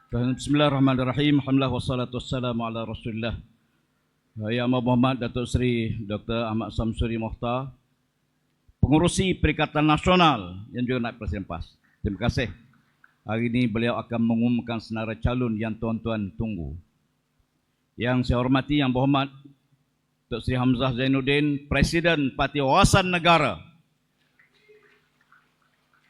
Bismillahirrahmanirrahim. Alhamdulillah wassalatu wassalamu ala Rasulillah. Yang Muhammad Datuk Seri Dr. Ahmad Samsuri Mohtar, pengurusi Perikatan Nasional yang juga naib Presiden PAS. Terima kasih. Hari ini beliau akan mengumumkan senarai calon yang tuan-tuan tunggu. Yang saya hormati Yang Berhormat Datuk Seri Hamzah Zainuddin, Presiden Parti Wawasan Negara.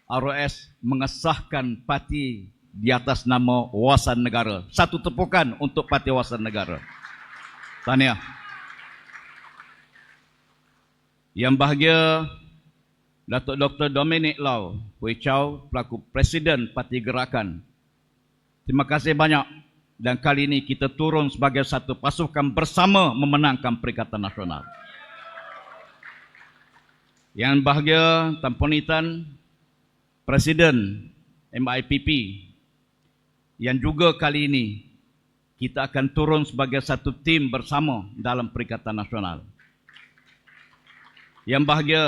ROS mengesahkan parti di atas nama Wawasan Negara. Satu tepukan untuk Parti Wawasan Negara. Tahniah. Yang bahagia Datuk Dr. Dominic Lau Hui Chow, pelaku Presiden Parti Gerakan. Terima kasih banyak. Dan kali ini kita turun sebagai satu pasukan bersama memenangkan Perikatan Nasional. Yang bahagia Tan Ponitan, Presiden MIPP, yang juga kali ini kita akan turun sebagai satu tim bersama dalam Perikatan Nasional. Yang bahagia,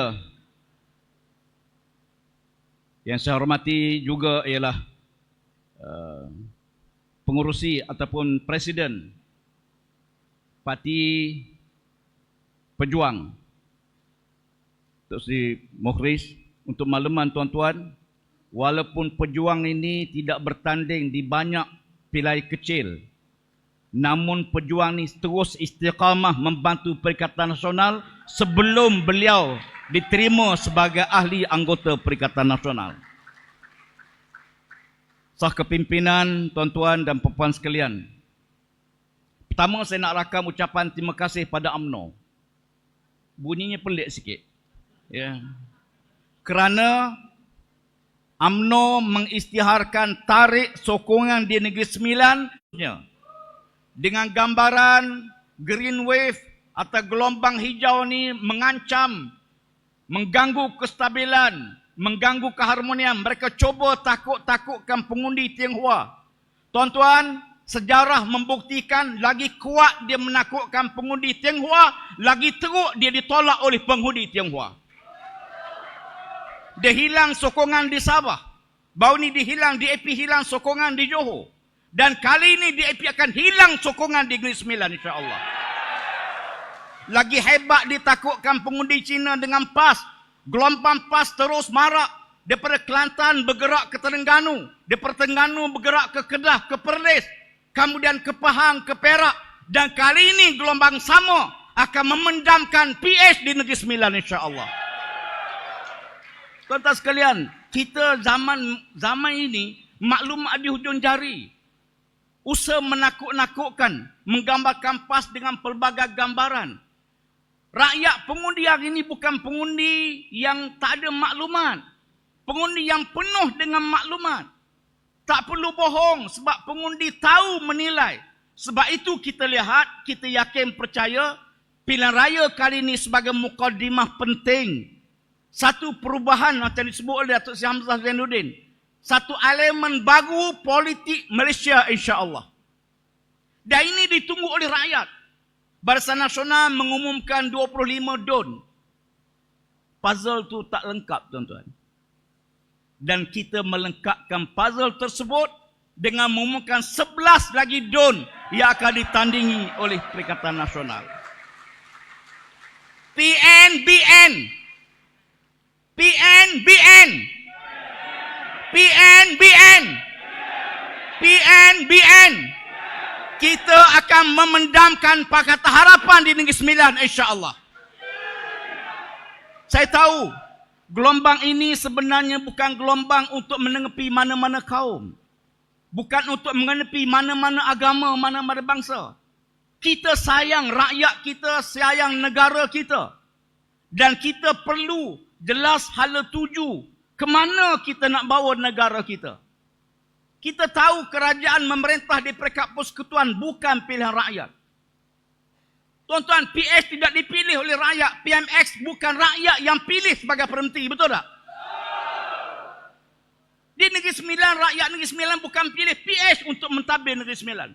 yang saya hormati juga ialah pengurusi ataupun Presiden Parti Pejuang, Datuk Seri Mukhris. Untuk makluman tuan-tuan, walaupun Pejuang ini tidak bertanding di banyak pilihan kecil, namun Pejuang ini terus istiqamah membantu Perikatan Nasional sebelum beliau diterima sebagai ahli anggota Perikatan Nasional. Sah kepimpinan, tuan-tuan dan puan-puan sekalian. Pertama saya nak rakam ucapan terima kasih pada UMNO. Bunyinya pelik sikit. Ya. Kerana UMNO mengisytiharkan tarik sokongan di Negeri Sembilan dengan gambaran green wave atau gelombang hijau ni mengancam, mengganggu kestabilan, mengganggu keharmonian. Mereka cuba takut-takutkan pengundi Tionghoa. Tuan-tuan, sejarah membuktikan lagi kuat dia menakutkan pengundi Tionghoa, lagi teruk dia ditolak oleh pengundi Tionghoa. Dia hilang sokongan di Sabah. Baru ni dia hilang, DAP hilang sokongan di Johor. Dan kali ini DAP akan hilang sokongan di Negeri Sembilan, insya-Allah. Lagi hebat ditakutkan pengundi Cina dengan PAS. Gelombang PAS terus marak. Daripada Kelantan bergerak ke Terengganu. Daripada Terengganu bergerak ke Kedah, ke Perlis. Kemudian ke Pahang, ke Perak. Dan kali ini gelombang sama akan memendamkan PH di Negeri Sembilan, insya-Allah. Tuan-tuan sekalian, kita zaman ini maklumat di hujung jari. Usaha menakut-nakutkan, menggambarkan PAS dengan pelbagai gambaran. Rakyat pengundi hari ini bukan pengundi yang tak ada maklumat. Pengundi yang penuh dengan maklumat. Tak perlu bohong sebab pengundi tahu menilai. Sebab itu kita lihat, kita yakin percaya pilihan raya kali ini sebagai mukadimah penting. Satu perubahan macam disebut oleh Datuk Seri Hamzah Zainuddin. Satu elemen baru politik Malaysia, insya-Allah. Dan ini ditunggu oleh rakyat. Barisan Nasional mengumumkan 25 DUN. Puzzle tu tak lengkap, tuan-tuan. Dan kita melengkapkan puzzle tersebut dengan mengumumkan 11 lagi DUN yang akan ditandingi oleh Perikatan Nasional. PNBN. PNBN. PNBN. PNBN. Kita akan memendamkan Pakatan Harapan di Negeri Sembilan, insya-Allah. Saya tahu gelombang ini sebenarnya bukan gelombang untuk menepi mana-mana kaum. Bukan untuk menepi mana-mana agama, mana-mana bangsa. Kita sayang rakyat kita, sayang negara kita. Dan kita perlu jelas hala tuju ke mana kita nak bawa negara kita. Kita tahu kerajaan memerintah di peringkat persekutuan bukan pilihan rakyat. Tuan-tuan, PH tidak dipilih oleh rakyat. PMX bukan rakyat yang pilih sebagai perhenti, betul tak? Di Negeri Sembilan, rakyat Negeri Sembilan bukan pilih PH untuk mentadbir Negeri Sembilan.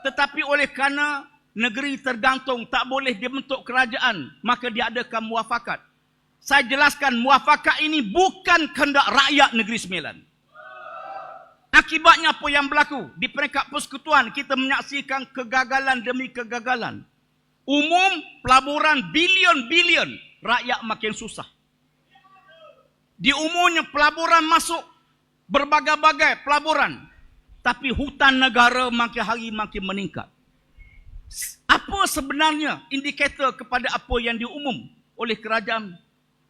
Tetapi oleh kerana negeri tergantung, tak boleh dibentuk kerajaan, maka diadakan muafakat. Saya jelaskan muafakat ini bukan kehendak rakyat Negeri Sembilan. Akibatnya apa yang berlaku? Di peringkat persekutuan, kita menyaksikan kegagalan demi kegagalan. Umum, pelaburan bilion-bilion, rakyat makin susah. Di umumnya pelaburan masuk, berbagai-bagai pelaburan. Tapi hutan negara makin hari makin meningkat. Apa sebenarnya indikator kepada apa yang diumum oleh kerajaan?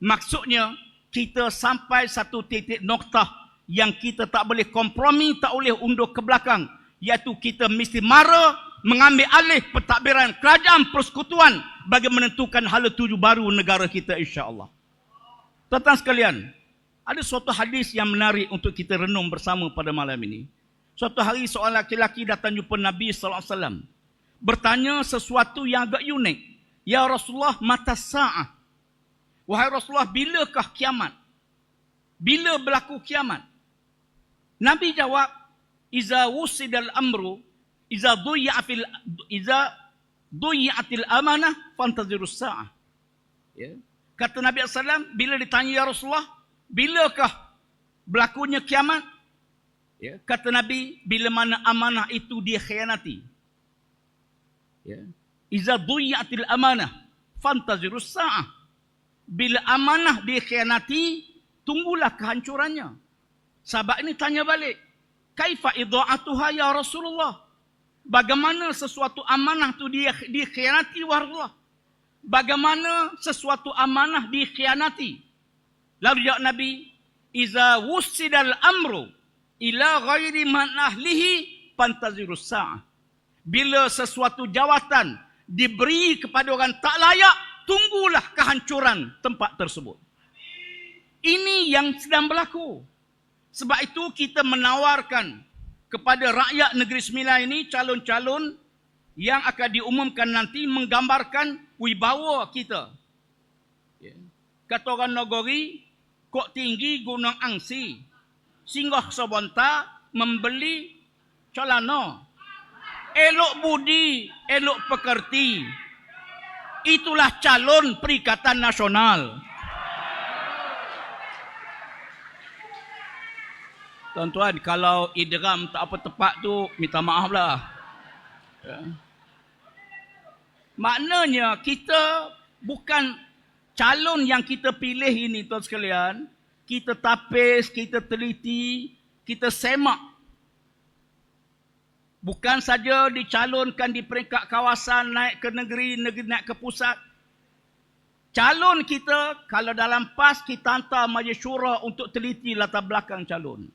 Maksudnya, kita sampai satu titik noktah yang kita tak boleh kompromi, tak boleh undur ke belakang. Iaitu kita mesti mara, mengambil alih pentadbiran kerajaan persekutuan bagi menentukan hala tuju baru negara kita, insya-Allah. Tuan-tuan sekalian, ada suatu hadis yang menarik untuk kita renung bersama pada malam ini. Suatu hari seorang lelaki datang jumpa Nabi sallallahu alaihi wasallam. Bertanya sesuatu yang agak unik. Ya Rasulullah, mata sa'ah. Wahai Rasulullah, bilakah kiamat? Bila berlaku kiamat? Nabi jawab, iza wusidal amru, iza duyya'atil amanah, fantazirus sa'ah. Ya. Kata Nabi SAW, bila ditanya ya Rasulullah, bilakah berlakunya kiamat? Ya. Kata Nabi, bila mana amanah itu dikhianati. Ya. Iza duyya'atil amanah, fantazirus sa'ah. Bila amanah dikhianati, tunggulah kehancurannya. Sahabat ini tanya balik, kaifa idha'atuha ya Rasulullah? Bagaimana sesuatu amanah itu dikhianati wahai Rasulullah? Bagaimana sesuatu amanah dikhianati? Lalu jawab Nabi, iza wusidal amru ila ghairi man ahlihi fantazirus sa'ah. Bila sesuatu jawatan diberi kepada orang tak layak, tunggulah kehancuran tempat tersebut. Ini yang sedang berlaku. Sebab itu kita menawarkan kepada rakyat Negeri Sembilan ini calon-calon yang akan diumumkan nanti menggambarkan wibawa kita. Kata orang Nagori, kok tinggi gunung angsi, singgah sebonta membeli celana. Elok budi, elok pekerti. Itulah calon Perikatan Nasional. Tuan-tuan, kalau idram tak apa tepat tu, minta maaf lah. Ya. Maknanya kita bukan calon yang kita pilih ini, tuan sekalian. Kita tapis, kita teliti, kita semak. Bukan saja dicalonkan di peringkat kawasan, naik ke negeri, naik ke pusat. Calon kita, kalau dalam PAS, kita hantar Majlis Syura untuk teliti latar belakang calon.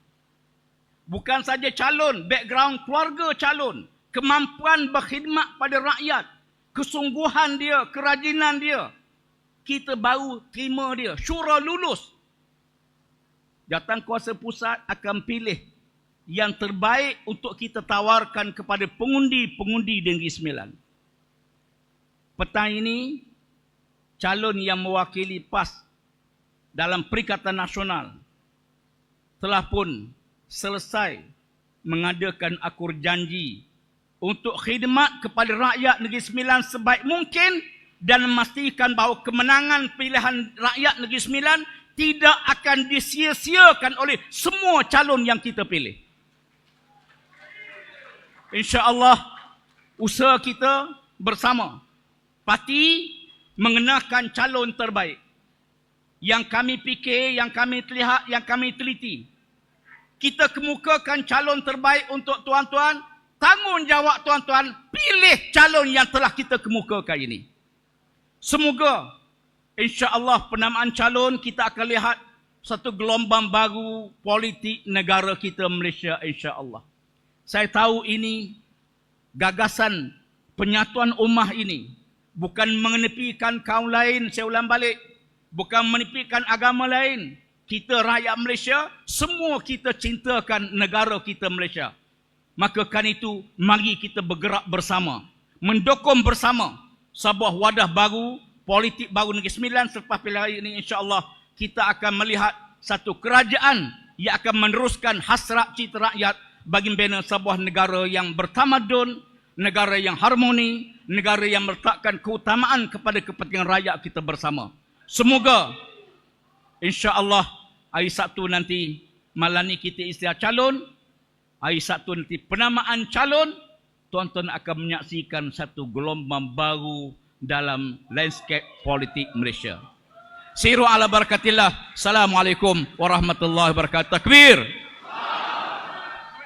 Bukan saja calon, background keluarga calon, kemampuan berkhidmat pada rakyat, kesungguhan dia, kerajinan dia. Kita baru terima dia. Syura lulus. Jawatankuasa pusat akan pilih yang terbaik untuk kita tawarkan kepada pengundi-pengundi di Negeri Sembilan. Petang ini, calon yang mewakili PAS dalam Perikatan Nasional telah pun selesai mengadakan akur janji untuk khidmat kepada rakyat Negeri Sembilan sebaik mungkin dan memastikan bahawa kemenangan pilihan rakyat Negeri Sembilan tidak akan disia-siakan oleh semua calon yang kita pilih. InsyaAllah, usaha kita bersama parti mengenakan calon terbaik. Yang kami fikir, yang kami lihat, yang kami teliti. Kita kemukakan calon terbaik untuk tuan-tuan. Tanggungjawab tuan-tuan, pilih calon yang telah kita kemukakan ini. Semoga, insya-Allah penamaan calon kita akan lihat satu gelombang baru politik negara kita Malaysia, insya-Allah. Saya tahu ini gagasan penyatuan ummah ini bukan mengenepikan kaum lain, saya ulang balik, bukan menepikan agama lain. Kita rakyat Malaysia, semua kita cintakan negara kita Malaysia. Maka kan itu, mari kita bergerak bersama, mendukung bersama sebuah wadah baru, politik baru Negeri Sembilan. Selepas pilihan ini, insya-Allah kita akan melihat satu kerajaan yang akan meneruskan hasrat cita rakyat bagi membina sebuah negara yang bertamadun, negara yang harmoni, negara yang meletakkan keutamaan kepada kepentingan rakyat kita bersama. Semoga, insya-Allah, hari Sabtu nanti, malam ni kita istiar calon, hari satu nanti penamaan calon, tuan-tuan akan menyaksikan satu gelombang baru dalam landscape politik Malaysia. Siru ala barakatillah. Assalamualaikum warahmatullahi wabarakatuh. Takbir.